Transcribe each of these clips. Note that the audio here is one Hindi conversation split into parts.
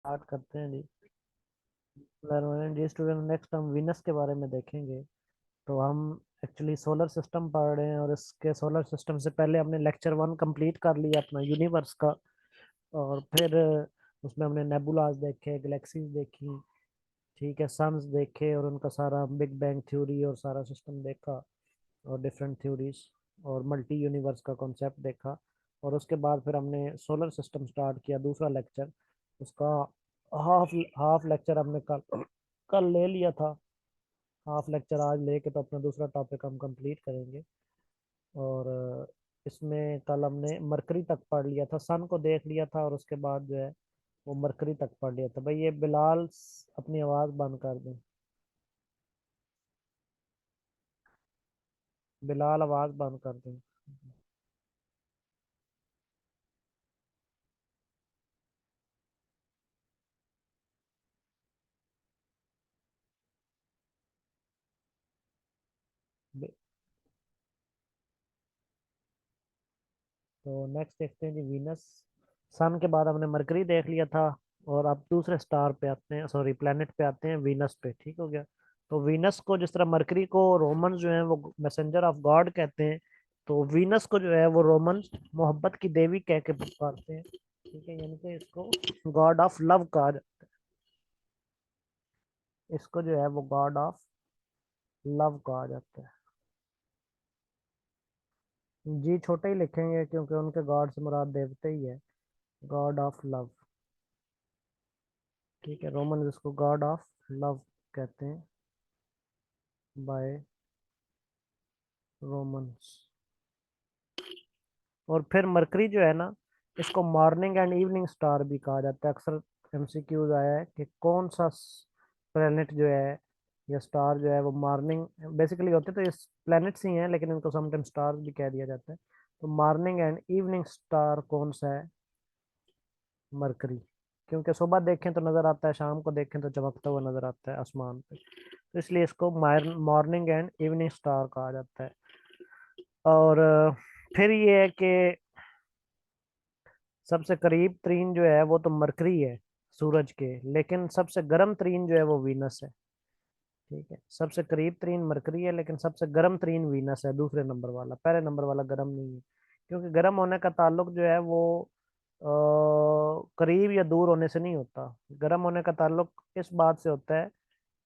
स्टार्ट करते हैं जी। जी स्टूडेंट, नेक्स्ट हम वीनस के बारे में देखेंगे। तो हम एक्चुअली सोलर सिस्टम पढ़ रहे हैं और इसके सोलर सिस्टम से पहले हमने लेक्चर 1 कंप्लीट कर लिया अपना यूनिवर्स का। और फिर उसमें हमने नेबुलाज देखे, गैलेक्सीज देखी, ठीक है, सन्स देखे और उनका सारा बिग बैंग थ्योरी और सारा सिस्टम देखा और डिफरेंट थ्योरीज और मल्टी यूनिवर्स का कॉन्सेप्ट देखा। और उसके बाद फिर हमने सोलर सिस्टम स्टार्ट किया, दूसरा लेक्चर उसका। हाफ हाफ लेक्चर हमने कल कल ले लिया था। हाफ लेक्चर आज लेके तो अपना दूसरा टॉपिक हम कंप्लीट करेंगे। और इसमें कल हमने मरकरी तक पढ़ लिया था, सन को देख लिया था और उसके बाद जो है वो मरकरी तक पढ़ लिया था। भाई ये बिलाल अपनी आवाज़ बंद कर दें। बिलाल आवाज़ बंद कर दें। बि- तो नेक्स्ट देखते हैं जी वीनस। सन के बाद हमने मरकरी देख लिया था। और अब दूसरे स्टार पे आते हैं, सॉरी प्लेनेट पे आते हैं, वीनस पे। ठीक हो गया। तो वीनस को जिस तरह मरकरी को रोमन जो है वो मैसेंजर ऑफ गॉड कहते हैं, तो वीनस को जो है वो रोमन मोहब्बत की देवी कह के पुकारते हैं। ठीक है, यानी कि इसको गॉड ऑफ लव कहा इसको जो है वो गॉड ऑफ लव कहा जाता है। जी छोटे ही लिखेंगे क्योंकि उनके गॉड से मुराद देवते ही है। God of love. ठीक है, रोमन इसको गॉड ऑफ लव कहते हैं बाय रोमन्स। और फिर मरकरी जो है ना, इसको मॉर्निंग एंड इवनिंग स्टार भी कहा जाता है। अक्सर एमसीक्यूज आया है कि कौन सा प्लेनेट जो है या स्टार जो है वो मॉर्निंग बेसिकली होते तो ये प्लैनेट्स ही हैं, लेकिन इनको समटाइम स्टार्स भी कह दिया जाता है। तो मॉर्निंग एंड इवनिंग स्टार कौन सा है? मरकरी। क्योंकि सुबह देखें तो नजर आता है, शाम को देखें तो चमकता हुआ नजर आता है आसमान पे, तो इसलिए इसको मॉर्निंग एंड इवनिंग स्टार कहा जाता है। और फिर ये है कि सबसे करीब तरीन जो है वो तो मरकरी है सूरज के, लेकिन सबसे गर्म तरीन जो है वो वीनस है। ठीक है, सबसे करीब तरीन मरकरी है लेकिन सबसे गर्म तरीन वीनस है, दूसरे नंबर वाला। पहले नंबर वाला गर्म नहीं है, क्योंकि गर्म होने का ताल्लुक जो है वो करीब या दूर होने से नहीं होता। गर्म होने का ताल्लुक इस बात से होता है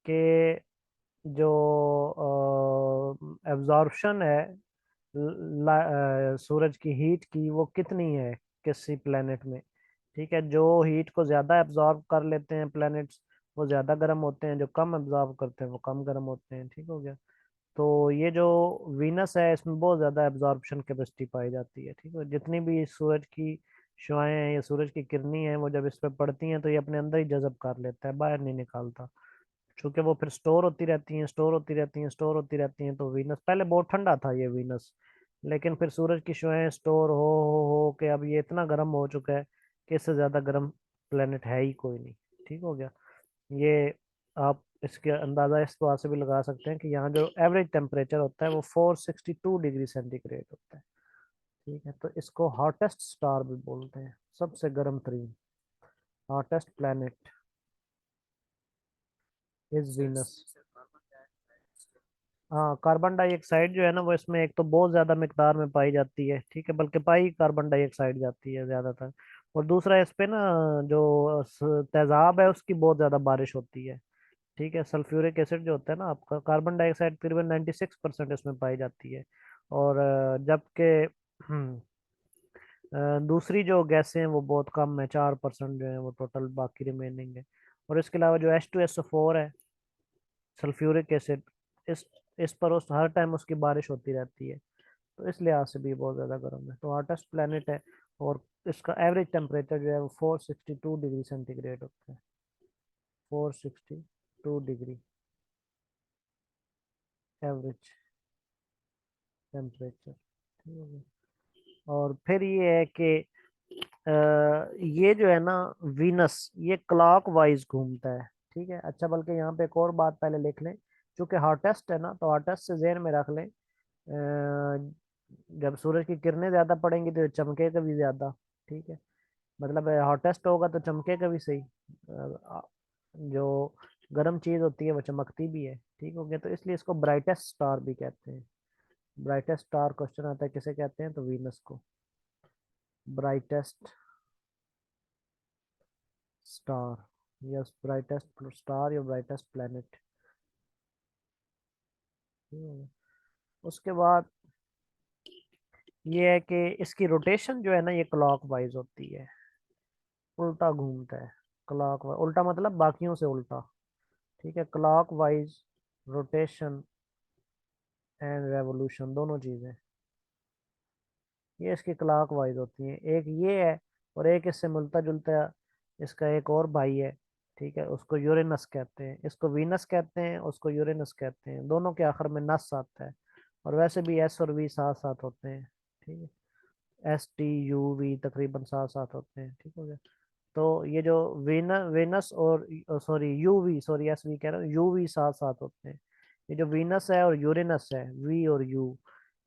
कि जो एब्जॉर्प्शन है सूरज की हीट की, वो कितनी है किसी प्लेनेट में। ठीक है, जो हीट को ज़्यादा एब्जॉर्ब कर लेते हैं प्लैनेट्स, वो ज़्यादा गर्म होते हैं, जो कम एब्जॉर्ब करते हैं वो कम गर्म होते हैं। ठीक हो गया। तो ये जो वीनस है इसमें बहुत ज़्यादा एब्जॉर्प्शन कैपेसिटी पाई जाती है। ठीक है, जितनी भी सूरज की शुआएं हैं या सूरज की किरणें हैं वो जब इस पर पड़ती हैं तो ये अपने अंदर ही जज़ब कर लेता है, बाहर नहीं निकालता। क्योंकि वो फिर स्टोर होती रहती हैं, स्टोर होती रहती हैं, स्टोर होती रहती हैं। तो वीनस पहले बहुत ठंडा था ये वीनस, लेकिन फिर सूरज की शुआएं स्टोर हो के अब ये इतना गर्म हो चुका है कि इससे ज़्यादा गर्म प्लेनेट है ही कोई नहीं। ठीक हो गया। ये आप इसके अंदाज़ा इस बात से भी लगा सकते हैं कि यहाँ जो एवरेज टेम्परेचर होता है वो 462 डिग्री सेंटीग्रेड होता है। ठीक है, तो इसको हॉटेस्ट स्टार भी बोलते हैं, सबसे गर्म तरीन। Hottest planet is Venus. हाँ, कार्बन डाइऑक्साइड जो है ना वो इसमें एक तो बहुत ज्यादा मिकदार में पाई जाती है। ठीक है, बल्कि पाई कार्बन डाइऑक्साइड जाती है ज्यादातर। और दूसरा इस पे ना जो तेजाब है उसकी बहुत ज्यादा बारिश होती है। ठीक है, सल्फ्यूरिक एसिड जो होता है ना आपका, कार्बन डाइऑक्साइड तकरीबन 96% इसमें पाई जाती है। और जबकि दूसरी जो गैसें हैं वो बहुत कम है, 4% जो है वो टोटल, बाकी रिमेनिंग है। और इसके अलावा जो H2SO4 है, सल्फ्यूरिक एसिड, इस इस पर उस हर टाइम उसकी बारिश होती रहती है। तो इस लिहाज से भी बहुत ज़्यादा गर्म है, तो हॉटेस्ट प्लेनेट है। और इसका एवरेज टेम्परेचर जो है वो 462 डिग्री सेंटीग्रेड होता है। 462 डिग्री एवरेज टेम्परेचर। ठीक है जी। और फिर ये है कि ये जो है ना वीनस, ये क्लॉक वाइज घूमता है। ठीक है, अच्छा बल्कि यहाँ पे एक और बात पहले लिख लें। चूंकि हॉटेस्ट है ना, तो हॉटेस्ट से जेहन में रख लें, जब सूरज की किरणें ज्यादा पड़ेंगी तो चमकेगा भी ज्यादा। ठीक है, मतलब हॉटेस्ट होगा तो चमकेगा भी सही। जो गर्म चीज होती है वो चमकती भी है, ठीक हो गया। तो इसलिए इसको ब्राइटेस्ट स्टार भी कहते हैं। ब्राइटेस्ट स्टार क्वेश्चन आता है किसे कहते हैं, तो वीनस को brightest star, yes brightest star या ब्राइटेस्ट प्लेनेट। उसके बाद ये है कि इसकी रोटेशन जो है ना ये क्लॉक वाइज होती है, उल्टा घूमता है। क्लॉक वाइज उल्टा मतलब बाकियों से उल्टा, ठीक है। Clock wise rotation and revolution दोनों चीजें ये इसकी क्लॉक वाइज होती हैं। एक ये है और एक इससे मिलता जुलता इसका एक और भाई है, ठीक है। उसको यूरेनस कहते हैं, इसको वीनस कहते हैं, उसको यूरेनस कहते हैं। दोनों के आखिर में नस आता है। और वैसे भी एस और वी साथ साथ होते हैं, ठीक है। एस टी यू वी तकरीबन साथ साथ होते हैं, ठीक हो गया। तो ये जो वेनस और sorry UV, sorry S V कह रहा हूँ, यूवी साथ साथ होते हैं। ये जो वीनस है और यूरेनस है, वी और यू,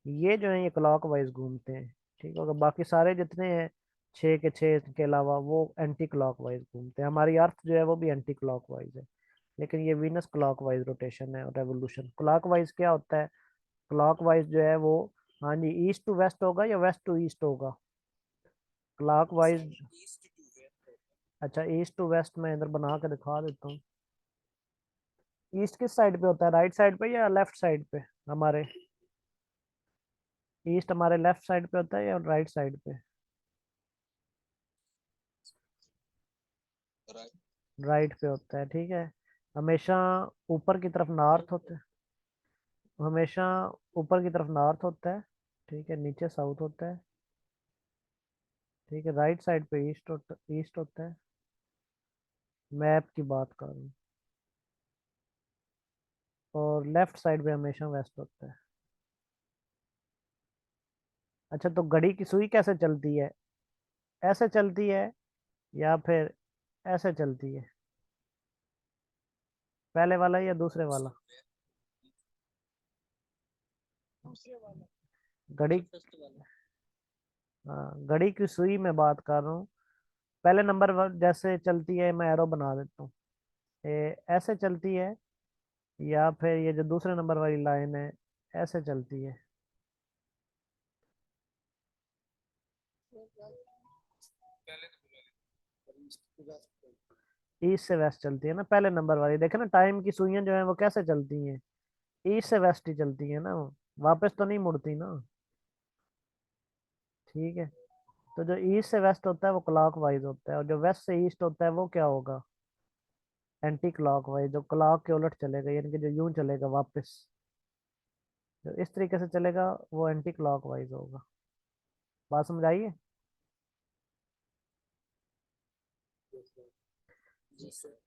ये जो है ये क्लॉक वाइज घूमते हैं, ठीक होगा। बाकी सारे जितने हैं छः के छः के अलावा वो एंटी क्लॉक वाइज घूमते हैं। हमारी अर्थ जो है वो भी एंटी क्लॉक वाइज है, लेकिन ये वीनस क्लॉक वाइज रोटेशन है और रेवोल्यूशन। क्लॉक वाइज क्या होता है, क्लॉक वाइज जो है वो, हाँ जी, ईस्ट टू वेस्ट होगा या वेस्ट टू ईस्ट होगा क्लॉक वाइज। अच्छा ईस्ट टू वेस्ट में इधर बना के दिखा देता हूँ। ईस्ट किस साइड पे होता है, राइट साइड पे या लेफ्ट साइड पे हमारे? ईस्ट हमारे लेफ्ट साइड पे होता है या राइट साइड पे? राइट पे होता है, ठीक है। हमेशा ऊपर की तरफ नॉर्थ होता है, हमेशा ऊपर की तरफ नॉर्थ होता है, ठीक है। नीचे साउथ होता है, ठीक है। राइट साइड पे ईस्ट होता है। मैप की बात कर रहा हूँ। और लेफ्ट साइड पे हमेशा वेस्ट होता है। अच्छा तो घड़ी की सुई कैसे चलती है, ऐसे चलती है या फिर ऐसे चलती है? पहले वाला या दूसरे वाला? घड़ी, हाँ घड़ी की सुई में बात कर रहा हूँ। पहले नंबर जैसे चलती है, मैं एरो बना देता हूँ, ऐसे चलती है या फिर ये जो दूसरे नंबर वाली लाइन है ऐसे चलती है? ईस्ट से वेस्ट चलती है ना पहले नंबर वाली। देखे ना टाइम की सुइयां जो है वो कैसे चलती हैं, ईस्ट से वेस्ट ही चलती है ना, वापस तो नहीं मुड़ती ना, ठीक है। तो जो ईस्ट से वेस्ट होता है वो क्लॉक वाइज होता है, और जो वेस्ट से ईस्ट होता है वो क्या होगा, एंटी क्लॉक वाइज, जो क्लॉक के उलट चलेगा, यानी कि जो यूं चलेगा वापस, जो इस तरीके से चलेगा वो एंटी क्लॉक वाइज होगा। बात समझ आई है?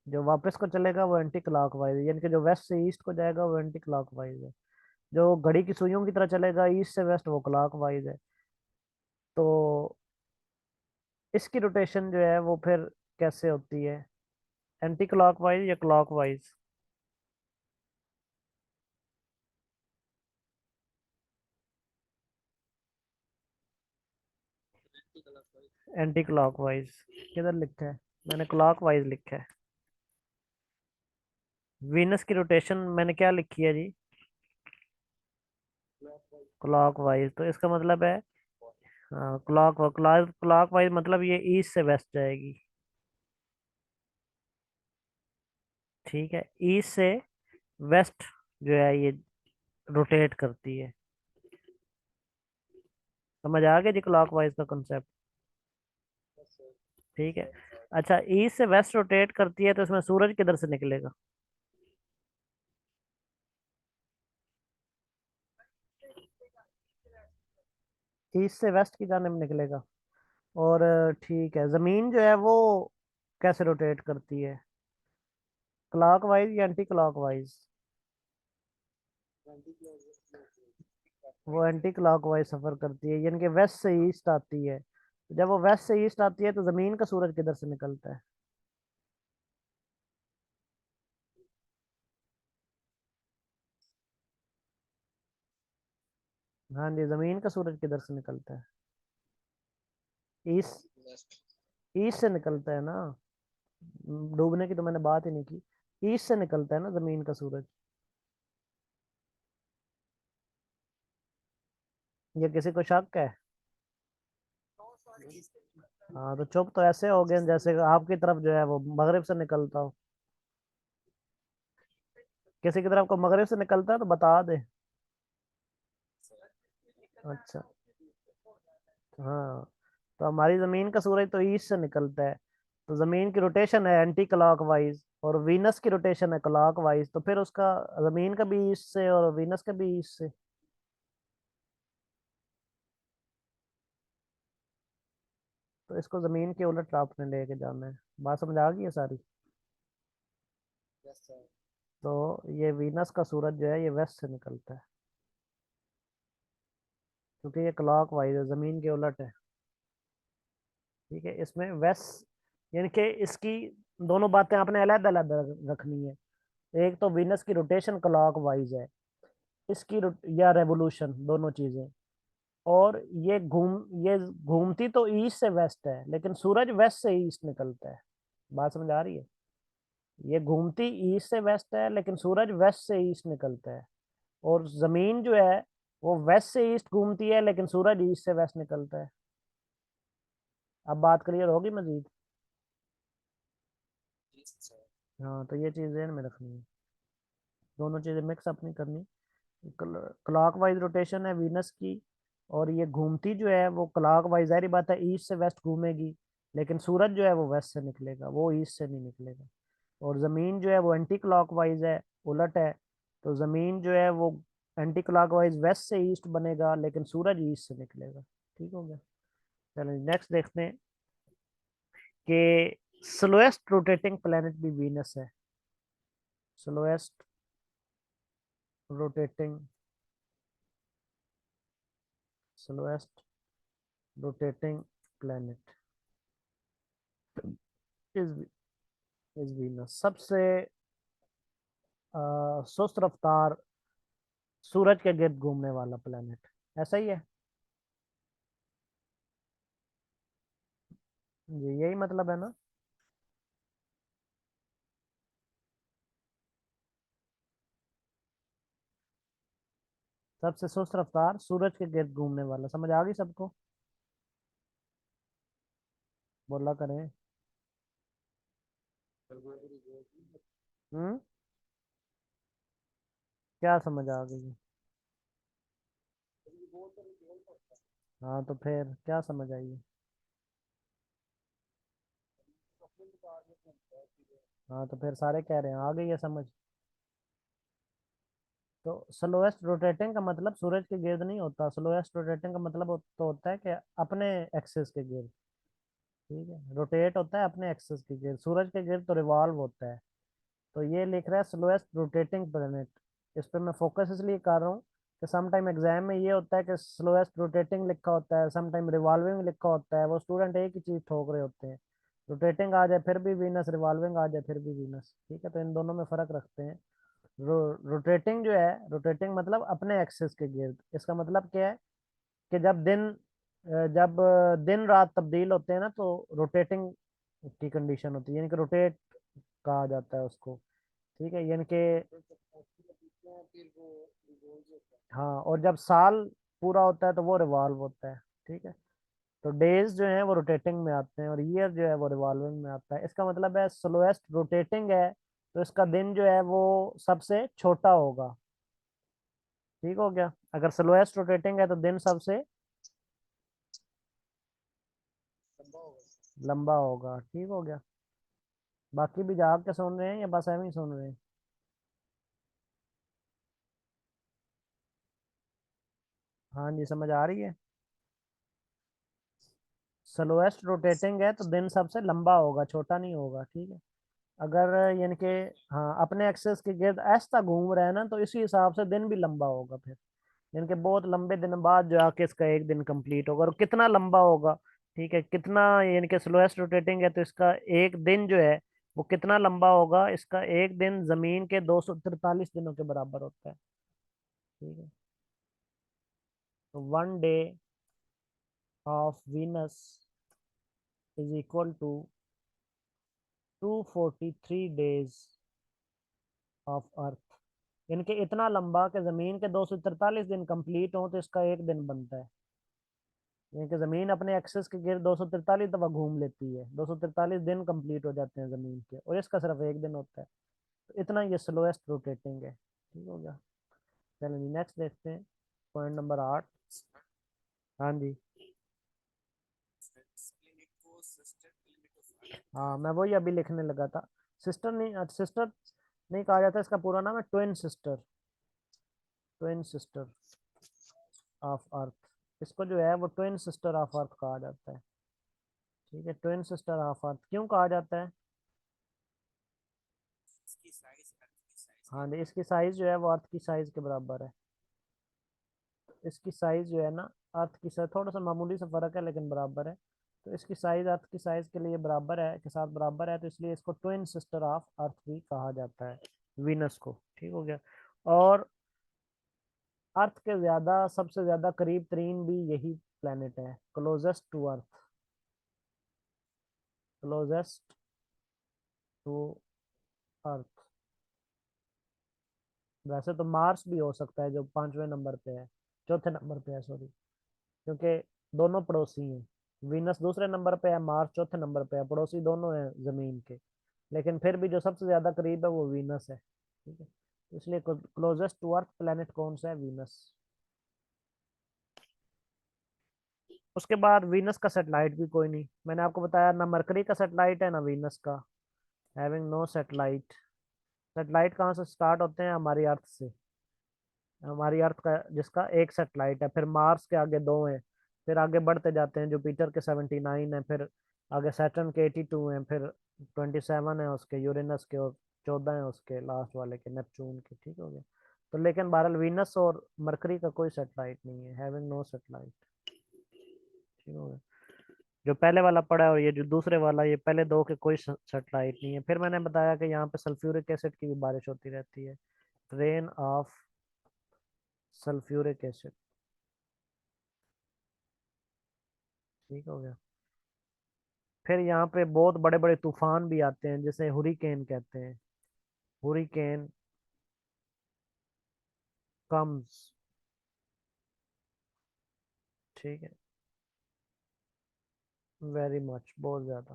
जो वापस को चलेगा वो एंटी क्लॉक वाइज है, यानी कि जो वेस्ट से ईस्ट को जाएगा वो एंटी क्लॉक वाइज है। जो घड़ी की सुइयों की तरह चलेगा ईस्ट से वेस्ट वो क्लॉक वाइज है। तो इसकी रोटेशन जो है वो फिर कैसे होती है, एंटी क्लॉक वाइज या clock wise? Anti clock wise किधर लिखा है, मैंने क्लॉक वाइज लिखा है। वीनस की रोटेशन मैंने क्या लिखी है जी, क्लॉक वाइज। तो इसका मतलब है, हाँ क्लॉक क्लॉक क्लॉक वाइज मतलब ये ईस्ट से वेस्ट जाएगी, ठीक है। ईस्ट से वेस्ट जो है ये रोटेट करती है। समझ आ गया जी क्लॉक वाइज का कंसेप्ट, ठीक है। अच्छा ईस्ट से वेस्ट रोटेट करती है तो इसमें सूरज किधर से निकलेगा? ईस्ट से वेस्ट की जाने में निकलेगा। और ठीक है, जमीन जो है वो कैसे रोटेट करती है, क्लॉक वाइज या एंटी क्लॉक वाइज? वो एंटी क्लॉक वाइज सफर करती है, यानी कि वेस्ट से ईस्ट आती है। जब वो वेस्ट से ईस्ट आती है तो जमीन का सूरज किधर से निकलता है? हाँ जी, जमीन का सूरज किधर से निकलता है? ईस्ट। ईस्ट से निकलता है ना। डूबने की तो मैंने बात ही नहीं की। ईस्ट से निकलता है ना जमीन का सूरज। ये किसी को शक है? हाँ तो चुप तो ऐसे हो गए जैसे आपकी तरफ जो है वो मगरिब से निकलता हो। किसी की तरफ को मगरिब से निकलता है तो बता दे। अच्छा। हाँ तो हमारी जमीन का सूरज तो ईस्ट से निकलता है। तो जमीन की रोटेशन है एंटी क्लॉक वाइज और वीनस की रोटेशन है क्लॉक वाइज, तो फिर उसका जमीन का भी ईस्ट से और वीनस का भी ईस्ट से। तो इसको जमीन के उलट आपने लेके जाना है। बात समझ आ गई है सारी? तो ये वीनस का सूरज जो है ये वेस्ट से निकलता है, क्योंकि ये क्लॉक वाइज है, जमीन के उलट है। ठीक है, इसमें वेस्ट यानी कि इसकी दोनों बातें आपने अलग अलग रखनी है। एक तो वीनस की रोटेशन क्लॉक वाइज है, इसकी या रेवोल्यूशन दोनों चीजें। और ये घूमती तो ईस्ट से वेस्ट है, लेकिन सूरज वेस्ट से ईस्ट निकलता है। बात समझ आ रही है? ये घूमती ईस्ट से वेस्ट है, लेकिन सूरज वेस्ट से ईस्ट निकलता है। और जमीन जो है वो वेस्ट से ईस्ट घूमती है, लेकिन सूरज ईस्ट से वेस्ट निकलता है। अब बात क्लियर होगी मजीद? हाँ तो ये चीज ध्यान में रखनी है, दोनों चीजें मिक्स अप नहीं करनी। क्लॉक वाइज रोटेशन है वीनस की, और ये घूमती जो है वो क्लॉक वाइज, जाहिर बात है ईस्ट से वेस्ट घूमेगी, लेकिन सूरज जो है वो वेस्ट से निकलेगा, वो ईस्ट से नहीं निकलेगा। और जमीन जो है वो एंटी क्लॉक वाइज है, उलट है। तो जमीन जो है वो एंटी क्लॉक वाइज वेस्ट से ईस्ट बनेगा, लेकिन सूरज ईस्ट से निकलेगा। ठीक हो गया? चलो नेक्स्ट देखते हैं कि स्लोएस्ट रोटेटिंग प्लेनेट भी वीनस है। Slowest rotating slowest rotating planet is is Venus. सबसे सुस्त रफ्तार सूरज के गिर्द घूमने वाला प्लेनेट, ऐसा ही है जी, यही मतलब है ना। सबसे सुस्त रफ्तार सूरज के गिर्द घूमने वाला, समझ आ गई सबको? बोला करें। हम्म। क्या समझ आ गई? हाँ तो फिर क्या समझ आई है? हाँ तो फिर सारे कह रहे हैं आ गई है समझ। तो स्लोएस्ट रोटेटिंग का मतलब सूरज के गिर्द नहीं होता, स्लोएस्ट रोटेटिंग का मतलब तो होता है कि अपने एक्सिस के गिर्द। ठीक है, रोटेट होता है अपने एक्सिस के गिर्द, सूरज के गिर्द तो रिवॉल्व होता है। तो ये लिख रहा है स्लोएस्ट रोटेटिंग प्लेनेट। इस पे मैं फोकस इसलिए कर रहा हूँ कि सम टाइम एग्जाम में ये होता है कि स्लोएस्ट रोटेटिंग लिखा होता है, सम टाइम रिवॉल्विंग लिखा होता है, वो स्टूडेंट एक ही चीज ठोक रहे होते हैं। रोटेटिंग आ जाए फिर भी वीनस, रिवॉल्विंग आ जाए फिर भी वीनस। ठीक है, तो इन दोनों में फर्क रखते हैं। रोटेटिंग जो है, रोटेटिंग मतलब अपने एक्सिस के गिर्द, इसका मतलब क्या है कि जब दिन रात तब्दील होते हैं ना, तो रोटेटिंग की कंडीशन होती है, यानी कि रोटेट कहा जाता है उसको। ठीक है, यानी कि हाँ, और जब साल पूरा होता है तो वो रिवॉल्व होता है। ठीक है, तो डेज जो है वो रोटेटिंग में आते हैं और ईयर जो है वो रिवॉल्विंग में आता है। इसका मतलब है स्लोएस्ट रोटेटिंग है तो इसका दिन जो है वो सबसे छोटा होगा। ठीक हो गया? अगर स्लोएस्ट रोटेटिंग है तो दिन सबसे लंबा होगा। ठीक हो गया? बाकी भी जाग के सुन रहे हैं या बस एम ही सुन रहे हैं? हाँ जी, समझ आ रही है। स्लोएस्ट रोटेटिंग है तो दिन सबसे लंबा होगा, छोटा नहीं होगा। ठीक है, अगर यानी कि हाँ अपने एक्सेस के गिर्द ऐसा घूम रहा है ना, तो इसी हिसाब से दिन भी लंबा होगा फिर। यानी कि बहुत लंबे दिन बाद जो आके इसका एक दिन कंप्लीट होगा, और कितना लंबा होगा? ठीक है, कितना, यानी कि स्लोएस्ट रोटेटिंग है तो इसका एक दिन जो है वो कितना लंबा होगा? इसका एक दिन जमीन के 243 दिनों के बराबर होता है। ठीक है, तो one day of Venus is equal to 243 days of earth. यानी कि इतना लंबा कि जमीन के 243 दिन कंप्लीट हो तो इसका एक दिन बनता है। यानी कि जमीन अपने एक्सेस के गिर्द 243 दफा घूम लेती है, 243 दिन कंप्लीट हो जाते हैं जमीन के, और इसका सिर्फ एक दिन होता है। तो इतना ये स्लोएस्ट रोटेटिंग है। ठीक हो गया। चलिए नेक्स्ट देखते हैं, पॉइंट नंबर 8। हाँ जी। हाँ मैं वही अभी लिखने लगा था। सिस्टर नहीं, सिस्टर नहीं कहा जाता, इसका पूरा नाम है twin sister. Twin sister of earth, इसको जो है वो ट्विन सिस्टर ऑफ अर्थ कहा जाता है। ठीक है, ट्विन सिस्टर ऑफ अर्थ क्यों कहा जाता है? हाँ जी, इसकी साइज जो है वो अर्थ की साइज के बराबर है। इसकी साइज जो है ना, अर्थ की साइज थोड़ा सा मामूली सा फर्क है लेकिन बराबर है। तो इसकी साइज अर्थ की साइज के लिए बराबर है, के साथ बराबर है, तो इसलिए इसको ट्विन सिस्टर ऑफ अर्थ भी कहा जाता है, वीनस को। ठीक हो गया। और अर्थ के ज्यादा, सबसे ज्यादा करीब तरीन भी यही प्लेनेट है, closest to earth. Closest to earth. वैसे तो मार्स भी हो सकता है जो 5वें नंबर पे है, चौथे नंबर पे है सॉरी, क्योंकि दोनों पड़ोसी हैं। वीनस दूसरे नंबर पे है, मार्स चौथे नंबर पे है, पड़ोसी दोनों हैं जमीन के। लेकिन फिर भी जो सबसे ज्यादा करीब है वो वीनस है। ठीक है, तो इसलिए क्लोजेस्ट टू अर्थ प्लेनेट कौन सा है? वीनस। उसके बाद वीनस का सेटेलाइट भी कोई नहीं, मैंने आपको बताया ना, मरकरी का सेटेलाइट है ना वीनस का। Having no satellite. सेटेलाइट कहाँ से स्टार्ट होते हैं? हमारी अर्थ से। हमारी अर्थ का जिसका एक सेटेलाइट है, फिर मार्स के आगे दो हैं, फिर आगे बढ़ते जाते हैं, जुपिटर के 79 है, फिर आगे सैटर्न के 82 हैं, फिर 27 है उसके यूरेनस के, और 14 है उसके लास्ट वाले के, नेपच्यून के। ठीक हो गया। तो लेकिन बहरहाल वीनस और मरकरी का कोई सेटेलाइट नहीं है, हैविंग नो सेटेलाइट। ठीक हो गया। जो पहले वाला पड़ा है और ये जो दूसरे वाला, ये पहले दो के कोई सेटेलाइट नहीं है। फिर मैंने बताया कि यहाँ पे सल्फ्यूरिक एसिड की भी बारिश होती रहती है, रेन ऑफ सल्फ्यूरिक एसिड। ठीक हो गया। फिर यहाँ पे बहुत बड़े बड़े तूफान भी आते हैं, जिसे हुरिकेन कहते हैं। Hurricane comes. ठीक है, वेरी मच, बहुत ज्यादा।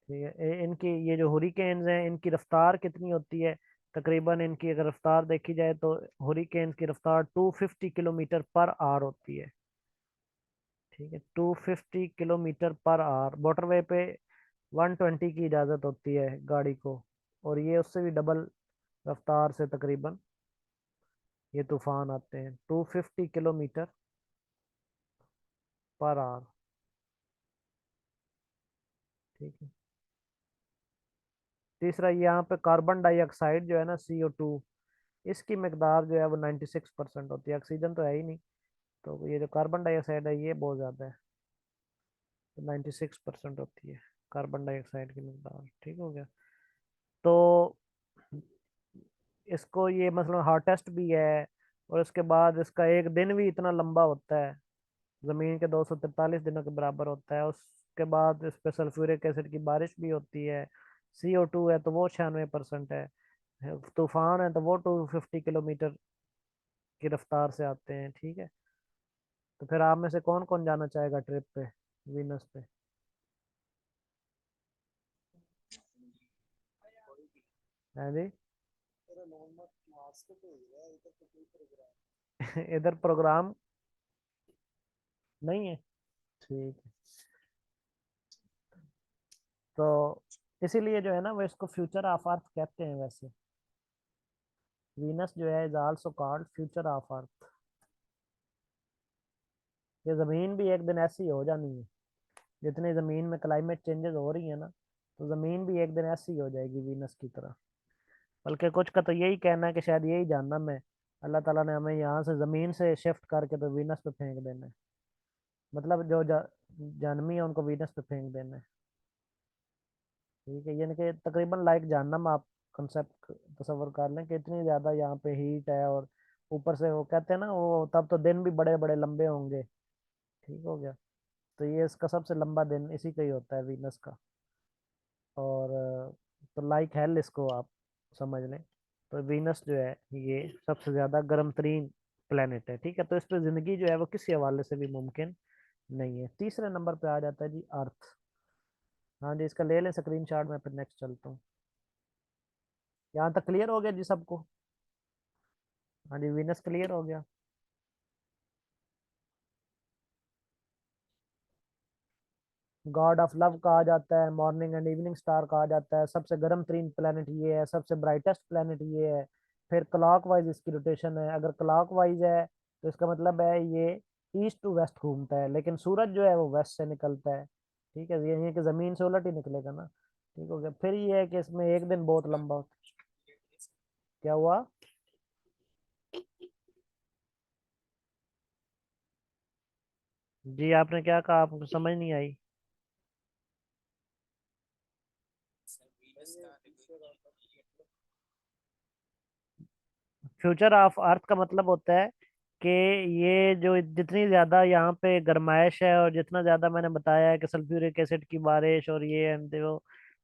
ठीक है, इनकी ये जो हुरिकेन्स हैं, इनकी रफ्तार कितनी होती है? तकरीबन इनकी अगर रफ्तार देखी जाए तो हुरिकेन्स की रफ्तार 250 किलोमीटर पर आवर होती है। ठीक है, 250 किलोमीटर पर आवर। मोटरवे पे 120 की इजाजत होती है गाड़ी को, और ये उससे भी डबल रफ्तार से तकरीबन ये तूफान आते हैं, 250 किलोमीटर पर आवर। ठीक है। तीसरा, यहाँ पे कार्बन डाइऑक्साइड जो है ना, CO2, इसकी मकदार जो है वो 96% होती है। ऑक्सीजन तो है ही नहीं, तो ये जो कार्बन डाइऑक्साइड है ये बहुत ज़्यादा है, तो 96% होती है कार्बन डाइऑक्साइड की मकदार। ठीक हो गया। तो इसको ये मतलब हॉटेस्ट भी है, और उसके बाद इसका एक दिन भी इतना लंबा होता है, जमीन के 243 दिनों के बराबर होता है। उसके बाद इस पे सल्फ्यूरिक एसिड की बारिश भी होती है। CO2 है तो वो 96% है। तूफान है तो वो 250 किलोमीटर की रफ्तार से आते हैं। ठीक है। तो फिर आप में से कौन कौन जाना चाहेगा ट्रिप पे, वीनस पे? है जी। इधर प्रोग्राम नहीं है। ठीक है। तो इसीलिए जो है ना, वो इसको फ्यूचर ऑफ अर्थ कहते हैं वैसे। वीनस जो है is also called future of earth. ये जमीन भी एक दिन ऐसी हो जानी है, जितनी जमीन में क्लाइमेट चेंजेस हो रही है ना, तो जमीन भी एक दिन ऐसी हो जाएगी वीनस की तरह। बल्कि कुछ का तो यही कहना है कि शायद यही जानना मैं, अल्लाह ताला ने हमें यहाँ से जमीन से शिफ्ट करके तो वीनस पे फेंक देना है। मतलब जो जन्मी है उनको वीनस पे फेंक देना है। ठीक है, यानी कि तकरीबन लाइक जहन्नम आप कंसेप्ट तस्वर कर लें कि इतनी ज्यादा यहाँ पे हीट है, और ऊपर से वो कहते हैं ना, वो तब तो दिन भी बड़े बड़े लंबे होंगे। ठीक हो गया। तो ये इसका सबसे लंबा दिन इसी का ही होता है, वीनस का। और तो लाइक हेल इसको आप समझ लें। तो वीनस जो है ये सबसे ज्यादा गर्म तरीन प्लेनेट है, ठीक है। तो इस पर जिंदगी जो है वो किसी हवाले से भी मुमकिन नहीं है। तीसरे नंबर पे आ जाता है जी अर्थ। हाँ जी, इसका ले लें स्क्रीन शॉट, मैं फिर नेक्स्ट चलता हूँ। यहाँ तक क्लियर हो गया जी सबको? हाँ जी, वीनस क्लियर हो गया। गॉड ऑफ लव कहा जाता है, मॉर्निंग एंड इवनिंग स्टार कहा जाता है, सबसे गर्म तरीन प्लेनेट ये है, सबसे ब्राइटेस्ट प्लेनेट ये है। फिर क्लॉक वाइज इसकी रोटेशन है, अगर क्लॉक वाइज है तो इसका मतलब है ये ईस्ट टू वेस्ट घूमता है, लेकिन सूरज जो है वो वेस्ट से निकलता है, ठीक है। ये नहीं है कि जमीन से उलट ही निकलेगा ना, ठीक हो गया। फिर ये है कि इसमें एक दिन बहुत लंबा होता है। क्या हुआ? जी आपने क्या कहा, आपको समझ नहीं आई? फ्यूचर ऑफ अर्थ का मतलब होता है कि ये जो जितनी ज्यादा यहाँ पे गर्माइश है और जितना ज्यादा मैंने बताया है कि सल्फ्यूरिक एसिड की बारिश और ये एंड वो,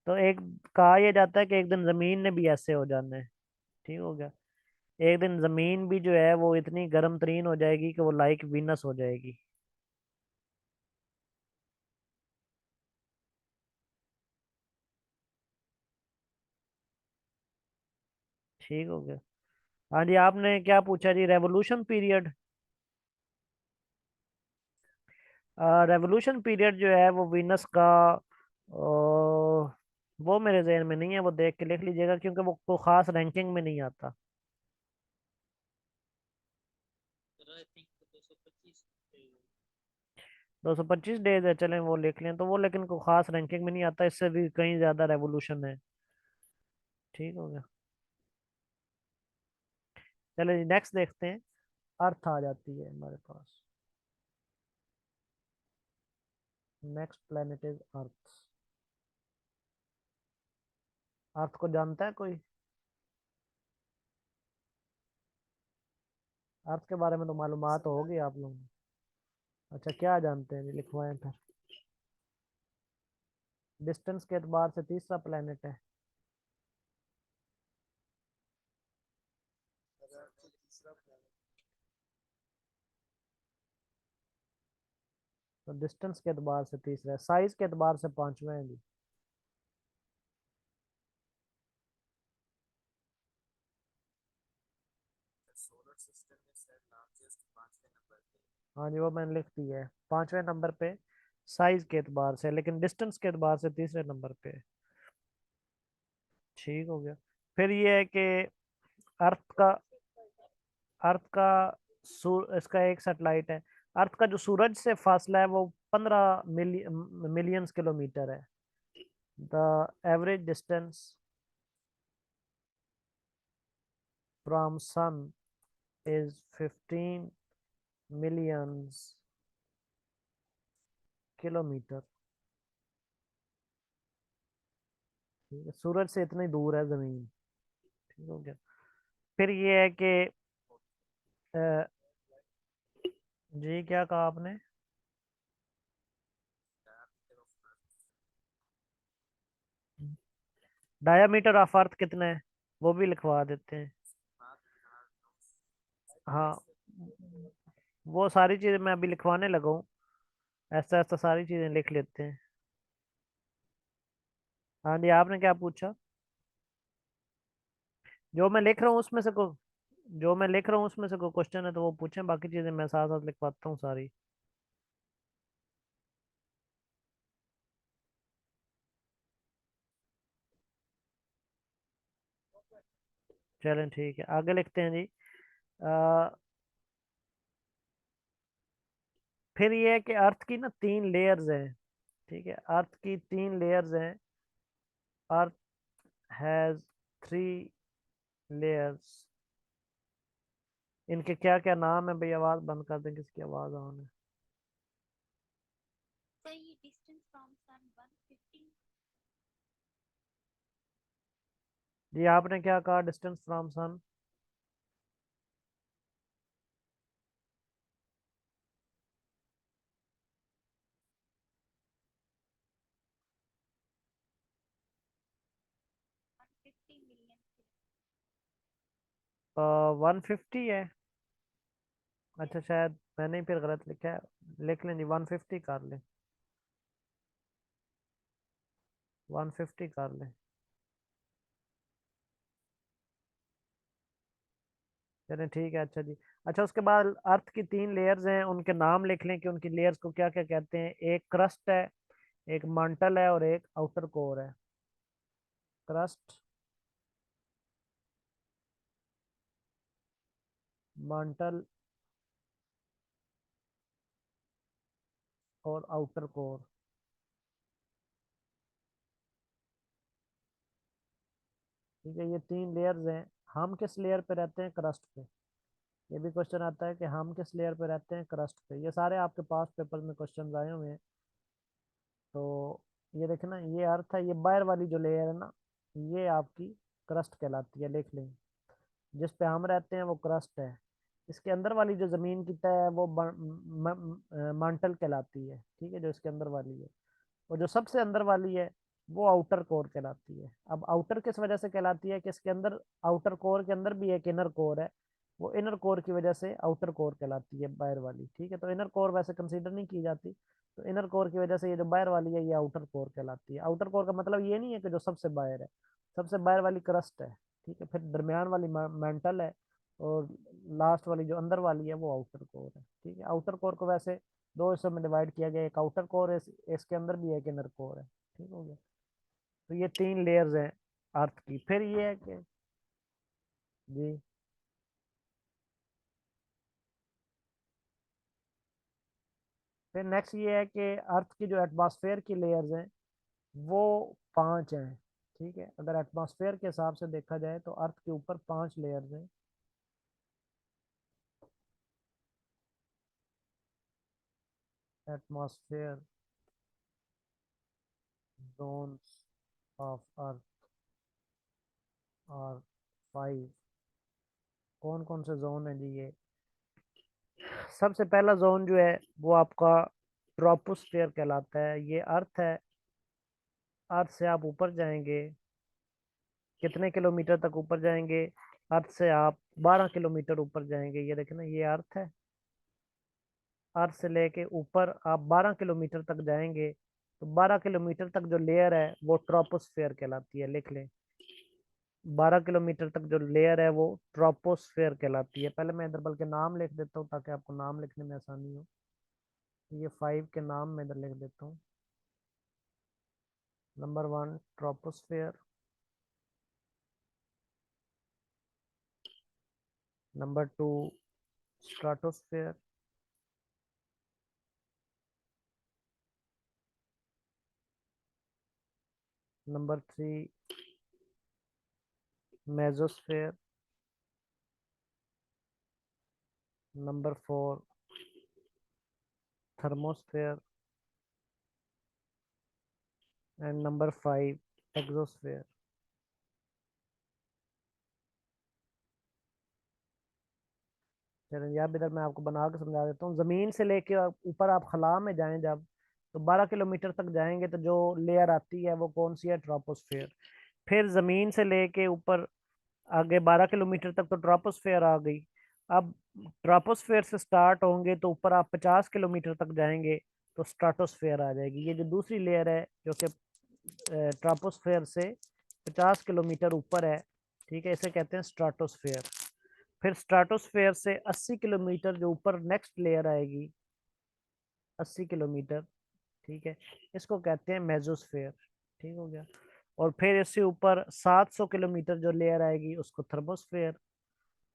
तो एक कहा यह जाता है कि एक दिन जमीन ने भी ऐसे हो जाना है, ठीक हो गया। एक दिन जमीन भी जो है वो इतनी गर्म तरीन हो जाएगी कि वो लाइक वीनस हो जाएगी, ठीक हो गया। हाँ जी, आपने क्या पूछा जी? Revolution period. रेवोल्यूशन पीरियड जो है वो वीनस का वो मेरे जहन में नहीं है, वो देख के लिख लीजिएगा क्योंकि वो को खास रैंकिंग में नहीं आता। 225 डेज है, चलें वो लिख लें तो वो, लेकिन को खास रैंकिंग में नहीं आता, इससे भी कहीं ज्यादा रेवोल्यूशन है, ठीक हो गया। चलो जी नेक्स्ट देखते हैं। अर्थ आ जाती है हमारे पास। Next planet is earth. अर्थ को जानता है कोई? अर्थ के बारे में तो मालूमात होगी आप लोगों को। अच्छा, क्या जानते हैं जी, लिखवाएं फिर। डिस्टेंस के एतबार से तीसरा प्लेनेट है। तो डिस्टेंस के एतबार से तीसरा है, साइज के एतबार से पांचवा है जी। हाँ जी, वो मैंने लिख दी है, पांचवें नंबर पे साइज के एतबार से, लेकिन डिस्टेंस के एतबार से तीसरे नंबर पे, ठीक हो गया। फिर ये है कि अर्थ का अर्थ का इसका एक सैटेलाइट है। अर्थ का जो सूरज से फासला है वो 15 मिलियंस किलोमीटर है। The average distance from sun is 15 millions kilometre, ठीक है। सूरज से इतनी दूर है जमीन, ठीक हो गया। फिर ये है कि अ, जी क्या कहा आपने? डायामीटर ऑफ अर्थ कितना है, वो भी लिखवा देते हैं। हाँ, वो सारी चीजें मैं अभी लिखवाने लगा हूँ, ऐसा ऐसा सारी चीजें लिख लेते हैं। हाँ जी, आपने क्या पूछा? जो मैं लिख रहा हूँ उसमें से को जो मैं लिख रहा हूँ उसमें से कोई क्वेश्चन है तो वो पूछें, बाकी चीजें मैं साथ साथ लिखवाता हूँ सारी। चलें ठीक है, आगे लिखते हैं जी। आ, फिर ये है कि अर्थ की ना 3 लेयर्स हैं, ठीक है। अर्थ की 3 लेयर्स हैं। Earth has 3 layers. इनके क्या क्या नाम है भाई? आवाज बंद कर दें, किसकी आवाज ऑन है? जी आपने क्या कहा, डिस्टेंस फ्रॉम सन? 150 है। अच्छा शायद मैंने ही फिर गलत लिखा है। लिख लें जी, 150 कर लें। 150 कर लें। चलें ठीक है। अच्छा जी। अच्छा उसके बाद अर्थ की 3 लेयर्स हैं, उनके नाम लिख लें कि उनकी लेयर्स को क्या क्या कहते हैं। एक क्रस्ट है, एक मंटल है और एक आउटर कोर है। क्रस्ट, मंटल और आउटर कोर। ठीक है, ये 3 लेयर्स हैं। हम किस लेयर पे रहते हैं? क्रस्ट पे। ये भी क्वेश्चन आता है कि हम किस लेयर पे रहते हैं? क्रस्ट पे। ये सारे आपके पास पेपर में क्वेश्चन आए हुए हैं। तो ये देखें ना, ये अर्थ है, ये बाहर वाली जो लेयर है ना, ये आपकी क्रस्ट कहलाती है। लिख लें, जिस पे हम रहते हैं वो क्रस्ट है। इसके अंदर वाली जो जमीन की तह है वो मंटल कहलाती है। ठीक है, जो इसके अंदर वाली है। और जो सबसे अंदर वाली है वो आउटर कोर कहलाती है। अब आउटर किस वजह से कहलाती है? कि इसके अंदर, आउटर कोर के अंदर भी एक इनर कोर है। वो इनर कोर की वजह से आउटर कोर कहलाती है, बाहर वाली। ठीक है, तो इनर कोर वैसे कंसीडर नहीं की जाती। तो इनर कोर की वजह से ये जो बाहर वाली है ये आउटर कोर कहलाती है। आउटर कोर का मतलब ये नहीं है कि जो सबसे बाहर है, सबसे बाहर वाली क्रस्ट है। ठीक है, फिर दरमियान वाली मेंटल है, और लास्ट वाली जो अंदर वाली है वो आउटर कोर है। ठीक है, आउटर कोर को वैसे 2 हिस्सों में डिवाइड किया गया। एक आउटर कोर है, इसके अंदर भी एक इनर कोर है। ठीक हो गया। तो ये 3 लेयर्स हैं अर्थ की। फिर ये है कि जी, फिर नेक्स्ट ये है कि अर्थ की जो एटमॉस्फेयर की लेयर्स हैं वो 5 हैं। ठीक है, अगर एटमॉस्फेयर के हिसाब से देखा जाए तो अर्थ के ऊपर 5 लेयर्स हैं। एटमॉस्फेयर जोन्स ऑफ अर्थ और 5। कौन कौन से जोन है जी? ये सबसे पहला जोन जो है वो आपका ट्रोपोस्फेयर कहलाता है। ये अर्थ है। अर्थ से आप ऊपर जाएंगे, कितने किलोमीटर तक ऊपर जाएंगे? अर्थ से आप 12 किलोमीटर ऊपर जाएंगे। ये देखें ना, ये अर्थ है। अर्थ से लेके ऊपर आप 12 किलोमीटर तक जाएंगे, तो 12 किलोमीटर तक जो लेयर है वो ट्रोपोस्फेयर कहलाती है। लिख लें, 12 किलोमीटर तक जो लेयर है वो ट्रोपोस्फेयर कहलाती है। पहले मैं इधर बल्कि नाम लिख देता हूँ ताकि आपको नाम लिखने में आसानी हो। ये 5 के नाम मैं इधर लिख देता हूँ। Number 1 troposphere, number 2 stratosphere, number 3 mesosphere, number 4 thermosphere and number 5 exosphere. चलिए अब इधर मैं आपको बना के समझा देता हूँ। जमीन से लेके ऊपर आप खला में जाएं जब, तो 12 किलोमीटर तक जाएंगे तो जो लेयर आती है वो कौन सी है? ट्रोपोस्फेयर। फिर जमीन से लेके ऊपर आगे 12 किलोमीटर तक तो ट्रोपोस्फेयर आ गई। अब ट्रोपोस्फेयर से स्टार्ट होंगे तो ऊपर आप 50 किलोमीटर तक जाएंगे तो स्ट्राटोस्फेयर आ जाएगी। ये जो दूसरी लेयर है जो कि ट्रोपोस्फेयर से 50 किलोमीटर ऊपर है, ठीक है, इसे कहते हैं स्ट्राटोस्फेयर। फिर स्ट्राटोस्फेयर से 80 किलोमीटर जो ऊपर नेक्स्ट लेयर आएगी, 80 किलोमीटर, ठीक है, इसको कहते हैं मेसोस्फेयर। ठीक हो गया। और फिर इससे ऊपर 700 किलोमीटर जो लेयर आएगी उसको थर्मोस्फेयर।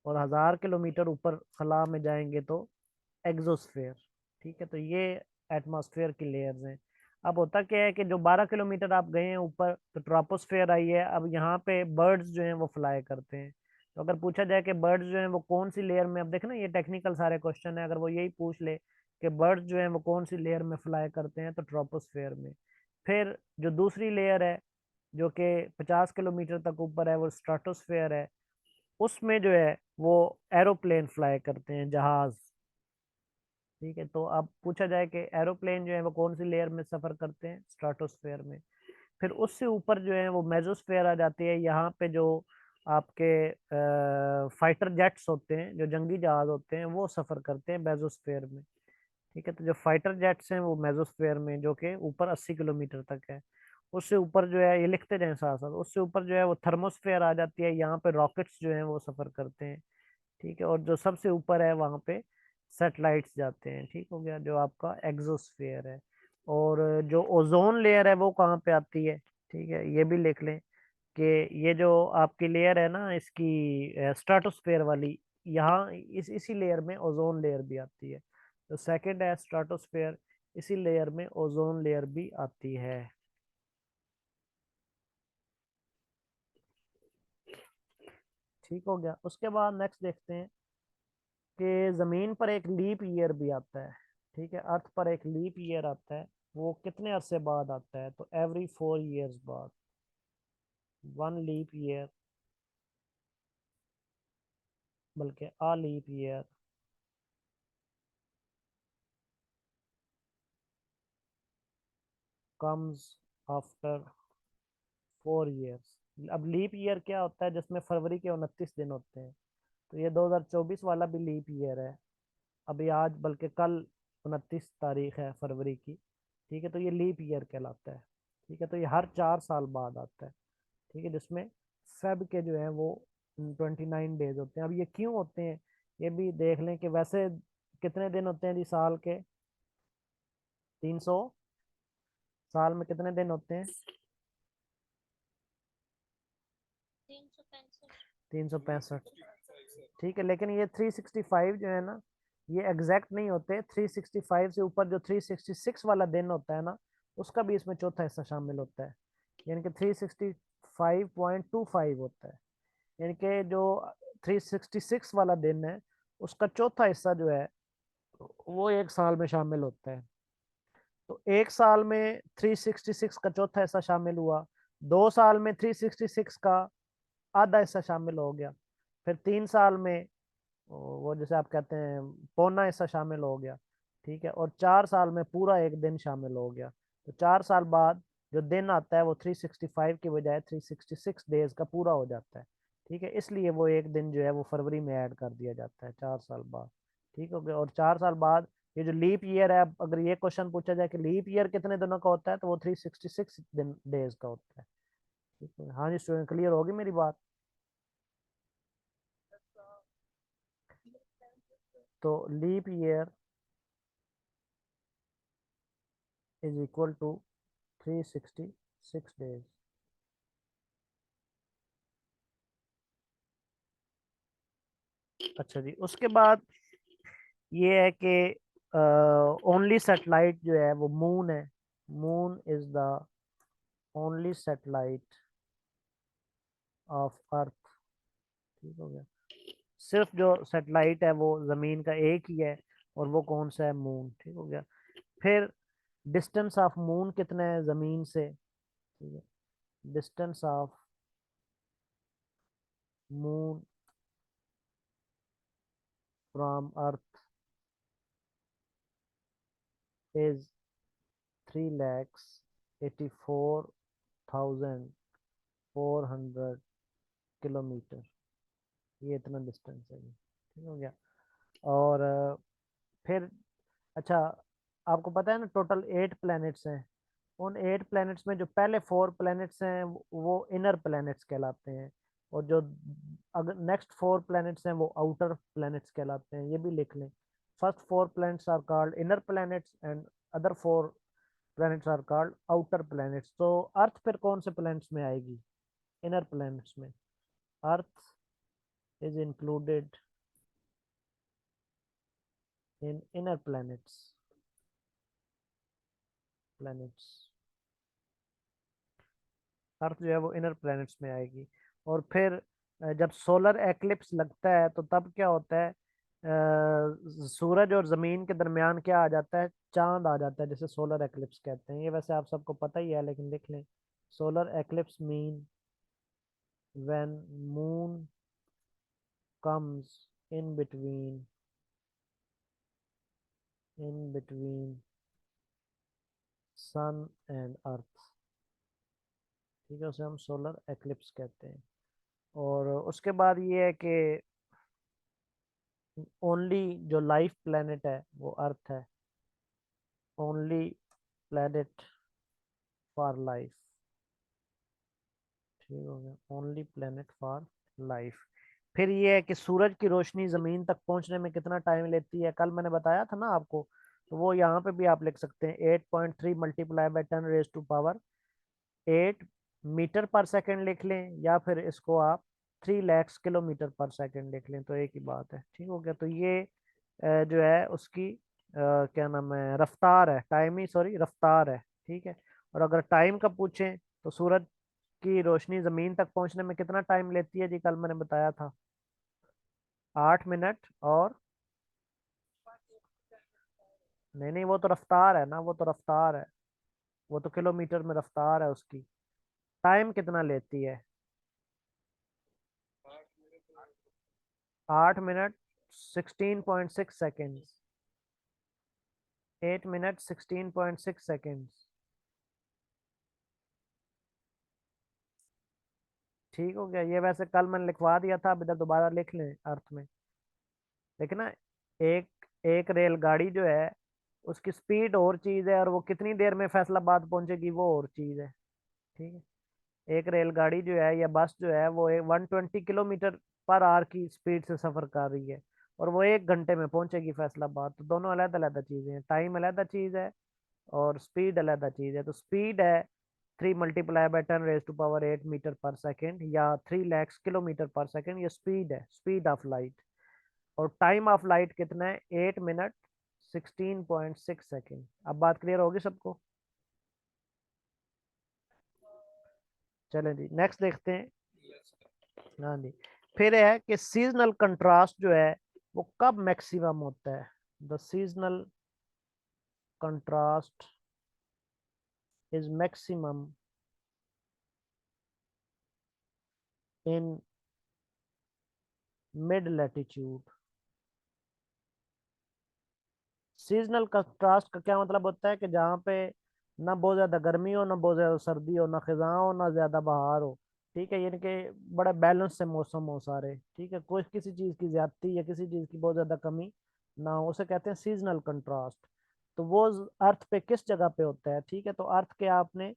और 1000 किलोमीटर ऊपर खला में जाएंगे तो एक्सोस्फेयर। ठीक है, तो ये एटमॉस्फेयर की लेयर्स हैं। अब होता क्या है कि जो 12 किलोमीटर आप गए हैं ऊपर तो ट्रोपोस्फेयर आई है। अब यहाँ पे बर्ड्स जो हैं वो फ्लाई करते हैं। तो अगर पूछा जाए कि बर्ड्स जो हैं वो कौन सी लेयर में, अब देखना ये टेक्निकल सारे क्वेश्चन है, अगर वो यही पूछ ले कि बर्ड्स जो हैं वो कौन सी लेयर में फ्लाई करते हैं, तो ट्रोपोस्फेयर में। फिर जो दूसरी लेयर है जो कि 50 किलोमीटर तक ऊपर है वो स्ट्राटोस्फेयर है। उसमें जो है वो एरोप्लेन फ्लाई करते हैं, जहाज। ठीक है, तो अब पूछा जाए कि एरोप्लेन जो है वो कौन सी लेयर में सफर करते हैं? स्ट्राटोस्फेयर में। फिर उससे ऊपर जो है वो मेसोस्फेयर आ जाती है। यहाँ पे जो आपके फाइटर जेट्स होते हैं, जो जंगी जहाज होते हैं, वो सफर करते हैं मेसोस्फेयर में। ठीक है, तो जो फाइटर जेट्स हैं वो मेसोस्फेयर में, जो कि ऊपर 80 किलोमीटर तक है। उससे ऊपर जो है, ये लिखते जाएं साथ साथ, उससे ऊपर जो है वो थर्मोस्फेयर आ जाती है। यहाँ पे रॉकेट्स जो हैं वो सफर करते हैं। ठीक है, और जो सबसे ऊपर है वहाँ पे सैटेलाइट्स जाते हैं। ठीक हो गया, जो आपका एग्जोस्फेयर है। और जो ओजोन लेयर है वो कहाँ पे आती है? ठीक है, ये भी लिख लें कि ये जो आपकी लेयर है ना, इसकी स्ट्राटोस्फेयर वाली, यहाँ इसी लेयर में ओजोन लेयर भी आती है। तो सेकंड है स्ट्राटोस्फेयर, इसी लेयर में ओजोन लेयर भी आती है। ठीक हो गया। उसके बाद नेक्स्ट देखते हैं कि जमीन पर एक लीप ईयर भी आता है। ठीक है, अर्थ पर एक लीप ईयर आता है। वो कितने अरसे बाद आता है? तो एवरी 4 इयर्स बाद। वन लीप ईयर, बल्कि a leap year comes after 4 years. अब लीप ईयर क्या होता है? जिसमें फरवरी के 29 दिन होते हैं। तो ये 2024 वाला भी लीप ईयर है। अभी आज, बल्कि कल 29 तारीख है फरवरी की। ठीक है, तो ये लीप ईयर कहलाता है। ठीक है, तो ये हर 4 साल बाद आता है। ठीक है, जिसमें फेब के जो है वो 29 डेज होते हैं। अब ये क्यों होते हैं, ये भी देख लें कि वैसे कितने दिन होते हैं जी साल के? 300। साल में कितने दिन होते हैं? 365। ठीक है, लेकिन ये 365 जो है ना, ये एग्जैक्ट नहीं होते। 365 से ऊपर जो 366 वाला दिन होता है ना, उसका भी इसमें चौथा हिस्सा शामिल होता है। यानी कि 365.25 होता है। यानी कि जो 366 वाला दिन है, उसका चौथा हिस्सा जो है वो एक साल में शामिल होता है। तो एक साल में 366 का चौथा हिस्सा शामिल हुआ। 2 साल में 366 का आधा हिस्सा शामिल हो गया। फिर 3 साल में वो जैसे आप कहते हैं पौना हिस्सा शामिल हो गया। ठीक है, और 4 साल में पूरा एक दिन शामिल हो गया। तो 4 साल बाद जो दिन आता है वो 365 की बजाय 366 डेज का पूरा हो जाता है। ठीक है, इसलिए वो एक दिन जो है वो फरवरी में ऐड कर दिया जाता है 4 साल बाद। ठीक हो गया। और 4 साल बाद ये जो लीप ईयर है, अगर ये क्वेश्चन पूछा जाए कि लीप ईयर कितने दिनों का होता है, तो वो 366 डेज का होता है। ठीक है, हाँ जी स्टूडेंट, क्लियर होगी मेरी बात? तो leap year is equal to 366 days. अच्छा जी, उसके बाद ये है कि ओनली सैटेलाइट जो है वो मून है। Moon is the only satellite of earth. ठीक हो गया। सिर्फ जो सैटेलाइट है वो जमीन का एक ही है, और वो कौन सा है? मून। ठीक हो गया। फिर डिस्टेंस ऑफ मून कितना है जमीन से? ठीक है, distance of moon from earth is 3,84,400 kilometre. ये इतना डिस्टेंस है ये। ठीक हो गया। और फिर अच्छा, आपको पता है ना टोटल 8 प्लैनेट्स हैं। उन 8 प्लैनेट्स में जो पहले 4 प्लैनेट्स हैं वो इनर प्लैनेट्स कहलाते हैं। और जो अगर नेक्स्ट 4 प्लैनेट्स हैं वो आउटर प्लैनेट्स कहलाते हैं। ये भी लिख लें। First 4 planets are called inner planets and other 4 planets are called outer planets. तो अर्थ फिर कौन से प्लैनेट्स में आएगी? इनर प्लैनेट्स में। Earth is included in inner planets. Earth जो है वो इनर प्लैनेट्स में आएगी। और फिर जब सोलर एक्लिप्स लगता है तो तब क्या होता है? सूरज और जमीन के दरमियान क्या आ जाता है? चांद आ जाता है, जिसे सोलर एक्लिप्स कहते हैं। ये वैसे आप सबको पता ही है, लेकिन लिख लें। Solar eclipse mean when moon comes in between in between sun and earth. ठीक है, उसे हम सोलर एक्लिप्स कहते हैं। और उसके बाद ये है कि ओनली जो लाइफ प्लेनेट है वो अर्थ है, ओनली प्लेनेट फॉर लाइफ। ठीक हो गया, ओनली प्लेनेट फॉर लाइफ। फिर ये है कि सूरज की रोशनी जमीन तक पहुंचने में कितना टाइम लेती है, कल मैंने बताया था ना आपको, तो वो यहाँ पे भी आप लिख सकते हैं, 8.3 मल्टीप्लाई बाई 10⁻⁴ 8 मीटर पर सेकेंड लिख लें, या फिर इसको आप 3 लाख किलोमीटर पर सेकेंड लिख लें, तो एक ही बात है। ठीक हो गया, तो ये जो है उसकी क्या नाम है, रफ्तार है, टाइम ही सॉरी रफ्तार है। ठीक है, और अगर टाइम का पूछें तो सूरज की रोशनी जमीन तक पहुंचने में कितना टाइम लेती है जी, कल मैंने बताया था 8 मिनट और, नहीं नहीं वो तो रफ्तार है ना, वो तो रफ्तार है, वो तो किलोमीटर में रफ्तार है उसकी। टाइम कितना लेती है? 8 मिनट 16.6 सेकेंड। 8 minute 16.6 second. ठीक हो गया, ये वैसे कल मैंने लिखवा दिया था, अब इधर दोबारा लिख लें अर्थ में। लेकिन ना, एक एक रेलगाड़ी जो है उसकी स्पीड और चीज है, और वो कितनी देर में फैसलाबाद पहुंचेगी वो और चीज है। ठीक है, एक रेलगाड़ी जो है या बस जो है वो 120 किलोमीटर पर आवर की स्पीड से सफर कर रही है, और वो 1 घंटे में पहुंचेगी फैसलाबाद। तो दोनों अलग अलग चीजें हैं, टाइम अलग चीज है और स्पीड अलग चीज है। तो स्पीड है 3 × 10⁻⁸मीटर पर सेकेंड, या 3 लाख किलोमीटर पर सेकेंड, ये स्पीड है, स्पीड ऑफ लाइट। और टाइम ऑफ लाइट कितना है? 8 मिनट 16.6 सेकेंड। अब बात क्लियर होगी सबको? चलें जी, नेक्स्ट देखते हैं। हाँ जी, फिर है कि सीजनल कंट्रास्ट जो है वो कब मैक्सिमम होता है? The seasonal contrast is maximum in mid latitude. Seasonal contrast का क्या मतलब होता है कि जहाँ पे ना बहुत ज्यादा गर्मी हो, ना बहुत ज्यादा सर्दी हो, ना खिजां हो, ना ज्यादा बहार हो। ठीक है, यानी कि बड़ा बैलेंस से मौसम हो सारे। ठीक है, कोई किसी चीज की ज्यादती या किसी चीज की बहुत ज्यादा कमी ना हो, उसे कहते हैं सीजनल कंट्रास्ट। तो वो अर्थ पे किस जगह पे होता है? ठीक है, तो अर्थ के आपने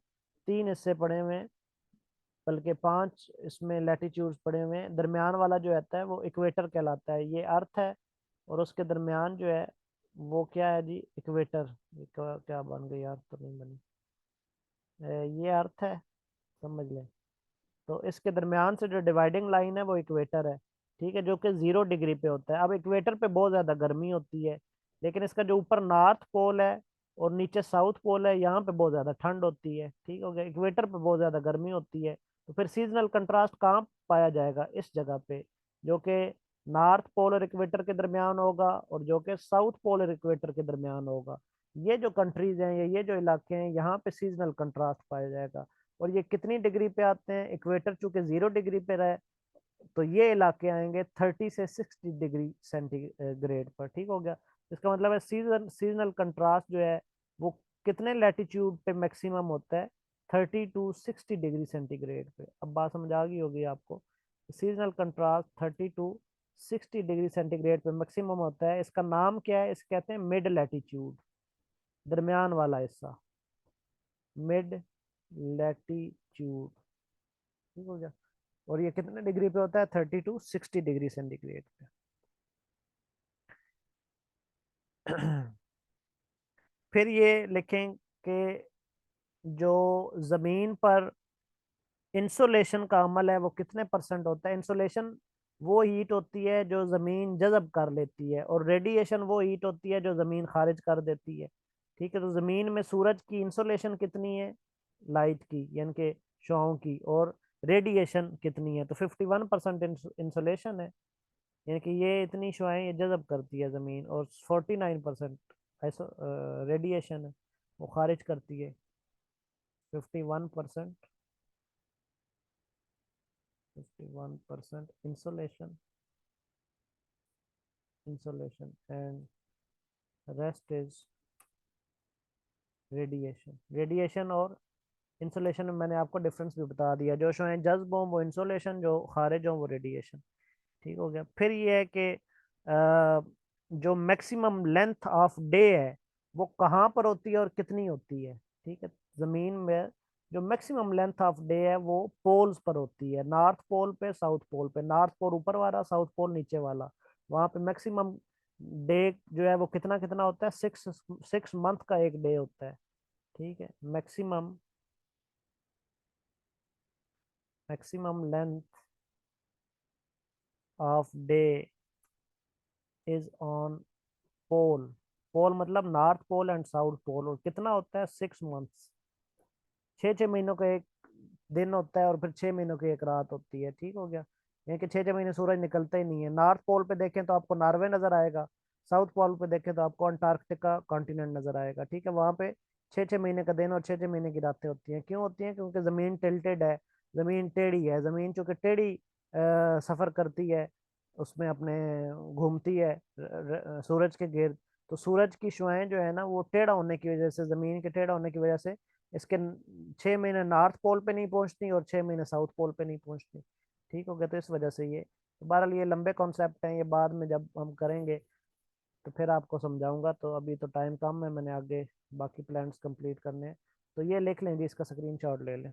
3 हिस्से पड़े हुए हैं, बल्कि 5 इसमें लैटिट्यूड्स पड़े हुए हैं। दरमियान वाला जो रहता है वो इक्वेटर कहलाता है, ये अर्थ है। और उसके दरमियान जो है वो क्या है जी? इक्वेटर। क्या बन गई, अर्थ तो नहीं बनी, ये अर्थ है, समझ लें। तो इसके दरमियान से जो डिवाइडिंग लाइन है वो इक्वेटर है। ठीक है, जो कि 0 डिग्री पे होता है। अब इक्वेटर पे बहुत ज्यादा गर्मी होती है, लेकिन इसका जो ऊपर नॉर्थ पोल है और नीचे साउथ पोल है, यहाँ पे बहुत ज्यादा ठंड होती है। ठीक हो गया, इक्वेटर पे बहुत ज्यादा गर्मी होती है। तो फिर सीजनल कंट्रास्ट कहाँ पाया जाएगा? इस जगह पे, जो कि नॉर्थ पोल और इक्वेटर के दरमियान होगा, और जो कि साउथ पोल और इक्वेटर के दरमियान होगा। ये जो कंट्रीज हैं, ये जो इलाके हैं, यहाँ पे सीजनल कंट्रास्ट पाया जाएगा। और ये कितनी डिग्री पे आते हैं? इक्वेटर चूंकि 0 डिग्री पे रहे, तो ये इलाके आएंगे 30 से 60 डिग्री सेंटीग्रेड पर। ठीक हो गया, इसका मतलब है सीजनल कंट्रास्ट जो है वो कितने लैटिट्यूड पे मैक्सिमम होता है? 30 to 60 डिग्री सेंटीग्रेड पे। अब बात समझ आ गई होगी आपको। Seasonal contrast 30 to 60 degree centigrade पे मैक्सिमम होता है। इसका नाम क्या है? इसे कहते हैं मिड लैटिट्यूड, दरमियान वाला हिस्सा, मिड लैटिट्यूड। ठीक हो गया, और ये कितने डिग्री पे होता है? 30 to 60 डिग्री सेंटीग्रेड पे। फिर ये लिखें कि जो जमीन पर इंसोलेशन का अमल है वो कितने परसेंट होता है? इंसोलेशन वो हीट होती है जो जमीन जज़ब कर लेती है, और रेडिएशन वो हीट होती है जो जमीन खारिज कर देती है। ठीक है, तो जमीन में सूरज की इंसोलेशन कितनी है लाइट की, यानी कि शुआओं की, और रेडिएशन कितनी है? तो 51% इंसोलेशन है, यानी कि ये इतनी शुआएं ये जज़ब करती है जमीन, और 49% ऐसा रेडिएशन है, वो खारिज करती है। 51%, 51% insolation and rest is radiation. Radiation और इंसुलेशन में मैंने आपको डिफरेंस भी बता दिया, जो शो है जज्ब हो वो इंसुलेशन, जो खारिज हो वो रेडिएशन। ठीक हो गया। फिर ये है कि जो मैक्सिमम लेंथ ऑफ डे है वो कहाँ पर होती है और कितनी होती है। ठीक है, जमीन में जो मैक्सिमम लेंथ ऑफ डे है वो पोल्स पर होती है, नॉर्थ पोल पे, साउथ पोल पे। नॉर्थ पोल ऊपर वाला, साउथ पोल नीचे वाला। वहां पे मैक्सिमम डे जो है वो कितना कितना होता है, 6 मंथ का एक डे होता है। ठीक है, maximum maximum length of day is on pole. Pole मतलब north pole and south pole. और कितना होता है, 6 मंथ्स। 6 6 महीनों का एक दिन होता है और फिर 6 महीनों की एक रात होती है। ठीक हो गया। यानी कि 6 6 महीने सूरज निकलता ही नहीं है। नॉर्थ पोल पे देखें तो आपको नॉर्वे नजर आएगा, साउथ पोल पे देखें तो आपको अंटार्कटिका कॉन्टिनेंट नजर आएगा। ठीक है, वहां पे 6 6 महीने का दिन और 6 6 महीने की रातें होती हैं। क्यों होती हैं? क्योंकि जमीन टिल्टेड है, जमीन टेढ़ी है। जमीन चूंकि टेढ़ी सफर करती है, उसमें अपने घूमती है सूरज के गिर्द। तो सूरज की शुआएं जो है ना वो टेढ़ा होने की वजह से, जमीन के टेढ़ा होने की वजह से इसके 6 महीने नॉर्थ पोल पे नहीं पहुंचती और 6 महीने साउथ पोल पे नहीं पहुंचती। ठीक हो गया। तो इस वजह से ये, तो बहरहाल ये लंबे कॉन्सेप्ट हैं, ये बाद में जब हम करेंगे तो फिर आपको समझाऊंगा। तो अभी तो टाइम कम है, मैंने आगे बाकी प्लान्स कंप्लीट करने हैं। तो ये लिख लें जी, इसका स्क्रीनशॉट ले लें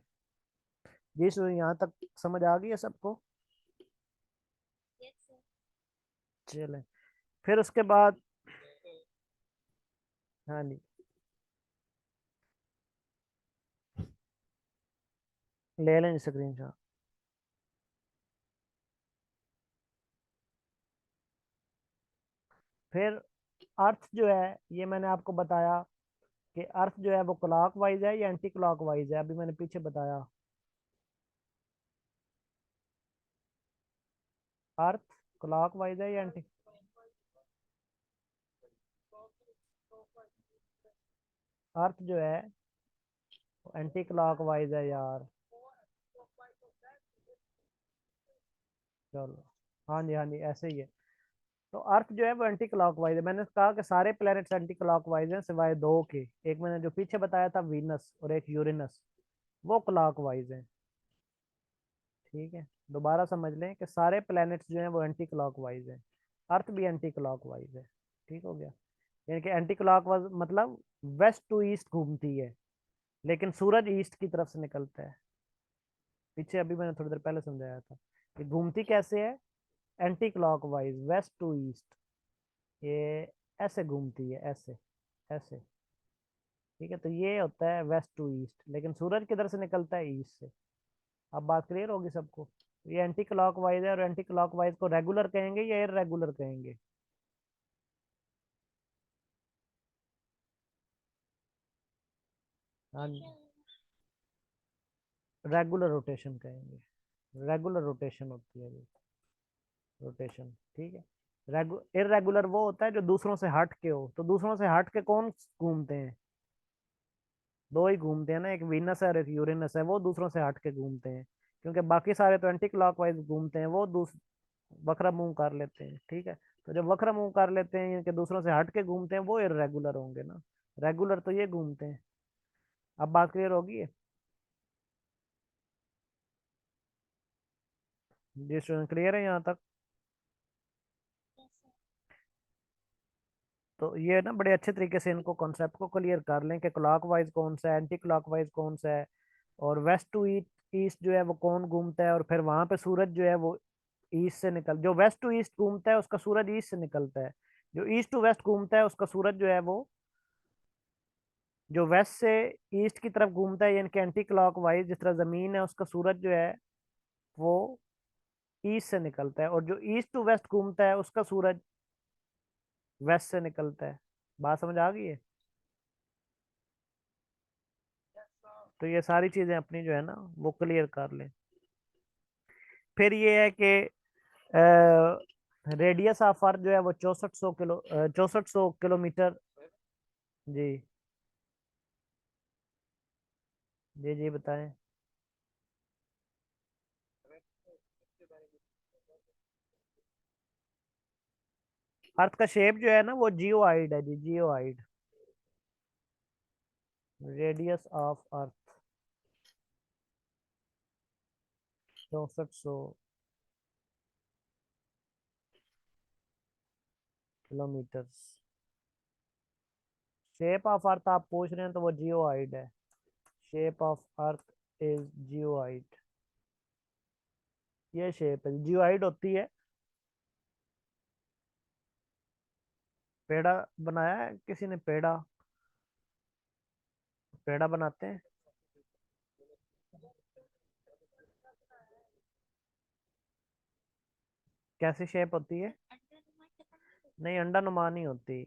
जी। सो यहाँ तक समझ आ गई है सबको? चलें, फिर उसके बाद, हाँ जी, ले लें स्क्रीनशॉट। फिर अर्थ जो है, ये मैंने आपको बताया कि अर्थ जो है वो क्लॉक वाइज है या एंटी क्लॉक वाइज है। अभी मैंने पीछे बताया, अर्थ क्लॉक वाइज है या एंटी। अर्थ जो है एंटी क्लॉक वाइज है यार। चलो, हाँ जी, हाँ जी, ऐसे ही है। तो अर्थ जो है वो एंटी क्लॉक वाइज है। मैंने कहा कि सारे प्लैनेट्स एंटी क्लॉक वाइज हैं सिवाय दो के। एक मैंने जो पीछे बताया था वीनस, और एक यूरेनस, वो क्लॉक वाइज है। ठीक है, दोबारा समझ लें कि सारे प्लैनेट्स जो हैं वो एंटी क्लॉक वाइज है। अर्थ भी एंटी क्लॉक वाइज है। ठीक हो गया। यानी कि एंटी क्लॉक वाइज मतलब वेस्ट टू ईस्ट घूमती है, लेकिन सूरज ईस्ट की तरफ से निकलता है। पीछे अभी मैंने थोड़ी देर पहले समझाया था कि घूमती कैसे है, anticlockwise, west to east. ये ऐसे घूमती है, ऐसे, ऐसे। ठीक है, तो ये होता है वेस्ट टू ईस्ट, लेकिन सूरज किधर से निकलता है, ईस्ट से। अब बात क्लियर होगी सबको? ये एंटी क्लॉक वाइज है, और एंटी क्लॉक वाइज को रेगुलर कहेंगे या इरेगुलर कहेंगे? हाँ, रेगुलर रोटेशन कहेंगे। रेगुलर रोटेशन होती है रोटेशन। ठीक है। इरेगुलर वो होता है जो दूसरों से हट के हो। तो दूसरों से हट के कौन घूमते हैं? दो ही घूमते हैं ना, एक वीनस है और एक यूरेनस है, वो दूसरों से हट के घूमते हैं। क्योंकि बाकी सारे तो एंटी क्लॉकवाइज घूमते हैं, वो वक्र मूव कर लेते हैं। ठीक है, तो जब वक्र मूव कर लेते हैं कि दूसरों से हट के घूमते हैं, वो इरेगुलर होंगे ना। रेगुलर तो ये घूमते हैं। अब बात क्लियर होगी? जी स्टूडेंट, क्लियर है यहाँ तक? तो ये ना बड़े अच्छे तरीके से इनको कॉन्सेप्ट को क्लियर कर लें कि क्लॉकवाइज कौन सा है, एंटी क्लॉकवाइज कौन सा है, और वेस्ट टू ईस्ट ईस्ट जो है वो कौन घूमता है। और फिर वहां पे सूरज जो है वो ईस्ट से निकल, जो वेस्ट टू ईस्ट घूमता है उसका सूरज ईस्ट से निकलता है। जो ईस्ट टू वेस्ट घूमता है उसका सूरज जो है वो, जो वेस्ट से ईस्ट की तरफ घूमता है, यानी कि एंटी क्लॉक वाइज, जिस तरह जमीन है उसका सूरज जो है वो ईस्ट से निकलता है। और जो ईस्ट टू वेस्ट घूमता है उसका सूरज वेस्ट से निकलता है। बात समझ आ गई है? तो ये सारी चीजें अपनी जो है ना वो क्लियर कर लें। फिर ये है कि रेडियस ऑफ अर्थ जो है वो 6400 किलोमीटर। जी, जी, जी, बताएं। अर्थ का शेप जो है ना वो जियोआइड है जी, geoid. Radius of Earth 6400 kilometre. Shape of Earth आप पूछ रहे हैं तो वो जियोइड है। Shape of Earth is geoid. ये शेप है, जियोइड होती है। पेड़ा बनाया है किसी ने? पेड़ा, पेड़ा बनाते हैं। कैसी शेप होती है? नहीं, अंडा नुमा नहीं होती।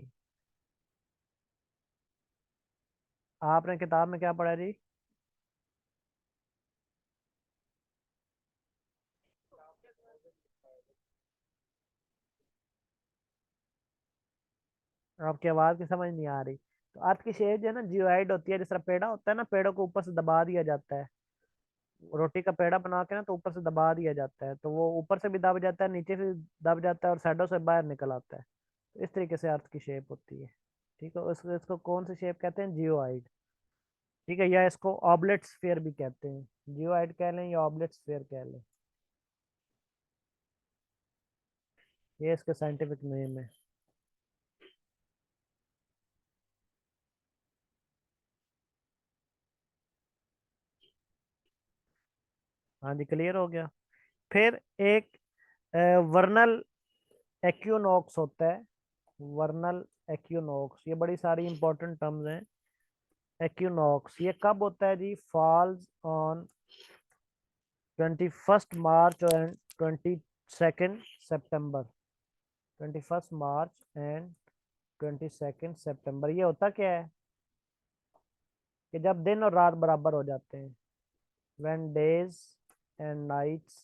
आपने किताब में क्या पढ़ा जी? आपकी आवाज की समझ नहीं आ रही। तो अर्थ की शेप जो है ना जियोइड होती है। जिस तरह पेड़ा होता है ना, पेड़ों को ऊपर से दबा दिया जाता है। रोटी का पेड़ा बना के ना तो ऊपर से दबा दिया जाता है, तो वो ऊपर से भी दब जाता है, नीचे से दब जाता है और साइडों से बाहर निकल आता है। तो इस तरीके से अर्थ की शेप होती है। ठीक है, इसको कौन सी शेप कहते हैं? जियोइड। ठीक है, या इसको ऑबलेट स्फीयर भी कहते हैं। जियोइड कह लें या ऑबलेट स्फीयर कह लें, ये इसके साइंटिफिक नेम है। हाँ जी, क्लियर हो गया। फिर एक वर्नल एक्यूनॉक्स होता है। वर्नल एक्यूनॉक्स, ये बड़ी सारी इंपॉर्टेंट टर्म्स हैं। एक्यूनॉक्स ये कब होता है जी? Falls on 21 March and 22 September. 21 March and 22 September. ये होता क्या है कि जब दिन और रात बराबर हो जाते हैं। When days and nights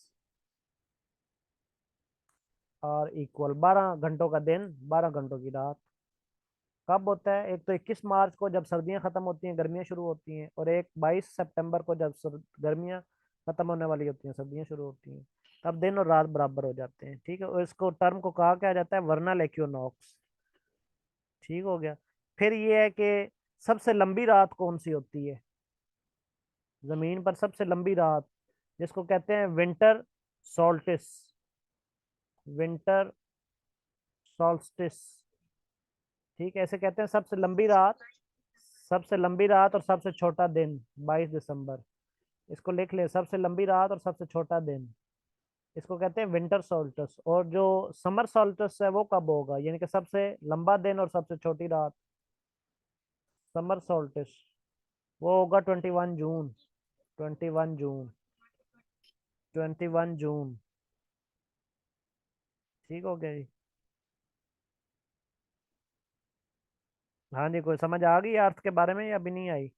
are equal. 12 घंटों का दिन, 12 घंटों की रात। कब होता है? एक तो 21 मार्च को जब सर्दियां खत्म होती हैं, गर्मियां शुरू होती हैं, और एक 22 सितंबर को जब गर्मियां खत्म होने वाली होती हैं, सर्दियां शुरू होती हैं। तब दिन और रात बराबर हो जाते हैं। ठीक है, और इसको टर्म को कहा क्या जाता है? वर्नल एक्विनॉक्स। ठीक हो गया। फिर ये है कि सबसे लंबी रात कौन सी होती है जमीन पर? सबसे लंबी रात जिसको कहते हैं विंटर सोल्टिस। Winter solstice. ठीक है, ऐसे कहते हैं सबसे लंबी रात। सबसे लंबी रात और सबसे छोटा दिन 22 दिसंबर। इसको लिख ले, सबसे लंबी रात और सबसे छोटा दिन। इसको कहते हैं विंटर सोल्टिस। और जो समर सोल्टिस है वो कब होगा, यानी कि सबसे लंबा दिन और सबसे छोटी रात? समर सोल्टिस वो होगा 21 जून। 21 जून। 21 जून। ठीक हो गया जी। हाँ जी, कोई समझ आ गई अर्थ के बारे में या अभी नहीं आई?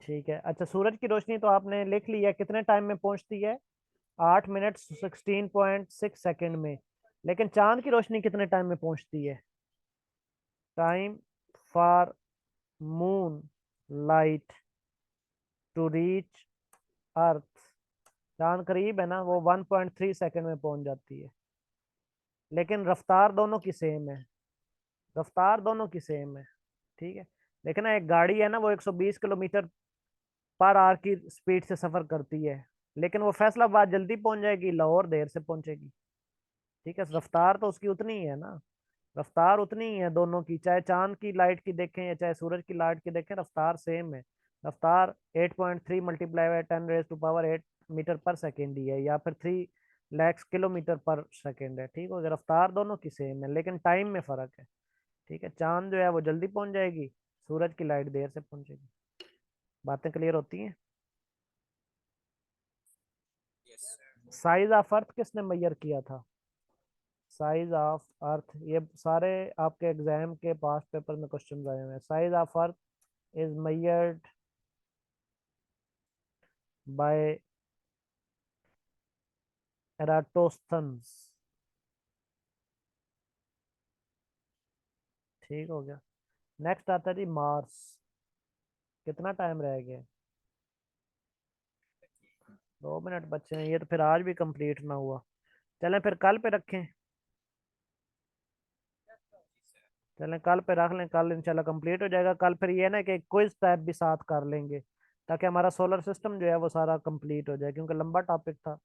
ठीक है, अच्छा, सूरज की रोशनी तो आपने लिख ली है, कितने टाइम में पहुंचती है? 8 मिनट 16.6 सेकेंड में। लेकिन चांद की रोशनी कितने टाइम में पहुंचती है? Time for moon light to reach earth. चांद करीब है ना, वो 1.3 सेकेंड में पहुंच जाती है। लेकिन रफ्तार दोनों की सेम है। रफ्तार दोनों की सेम है। ठीक है। लेकिन ना एक गाड़ी है ना, वो 120 किलोमीटर पर आवर की स्पीड से सफर करती है। लेकिन वो फैसलाबाद जल्दी पहुंच जाएगी, लाहौर देर से पहुंचेगी। ठीक है, रफ्तार तो उसकी उतनी ही है ना। रफ्तार उतनी ही है दोनों की, चाहे चांद की लाइट की देखें या चाहे सूरज की लाइट की देखें, रफ्तार सेम है। रफ्तार 8.3 मल्टीप्लाई बाय 10⁻⁸ मीटर पर सेकेंड ही है, या फिर 3 लाख किलोमीटर पर सेकेंड है। ठीक हो गया, रफ्तार दोनों की सेम है, लेकिन टाइम में फर्क है। ठीक है, चांद जो है वो जल्दी पहुंच जाएगी, सूरज की लाइट देर से पहुंचेगी। बातें क्लियर होती हैं? साइज ऑफ अर्थ किसने मेजर किया था? साइज ऑफ अर्थ, ये सारे आपके एग्जाम के पास पेपर में क्वेश्चन आए हुए हैं। Size of Earth is measured by Eratosthenes. ठीक हो गया। नेक्स्ट आता है जी मार्स। कितना टाइम रह गया? 2 मिनट बचे हैं, ये तो फिर आज भी कंप्लीट ना हुआ। चलें फिर कल पे रखें। चलें कल पे रख लें, कल इंशाल्लाह कंप्लीट हो जाएगा। कल फिर ये ना कि क्विज टाइप भी साथ कर लेंगे। ताकि हमारा सोलर सिस्टम जो है वो सारा कंप्लीट हो जाए, क्योंकि लंबा टॉपिक था।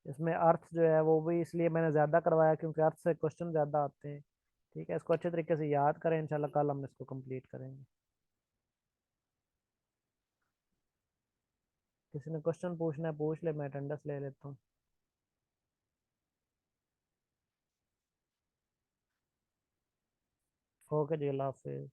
इसमें अर्थ जो है वो भी इसलिए मैंने ज़्यादा करवाया क्योंकि अर्थ से क्वेश्चन ज़्यादा आते हैं। ठीक है, इसको अच्छे तरीके से याद करें, इंशाल्लाह कल हम इसको कंप्लीट करेंगे। किसी ने क्वेश्चन पूछना है पूछ ले, मैं अटेंडेंस ले लेता हूँ। ओके जी, अल्लाह हाफिज़।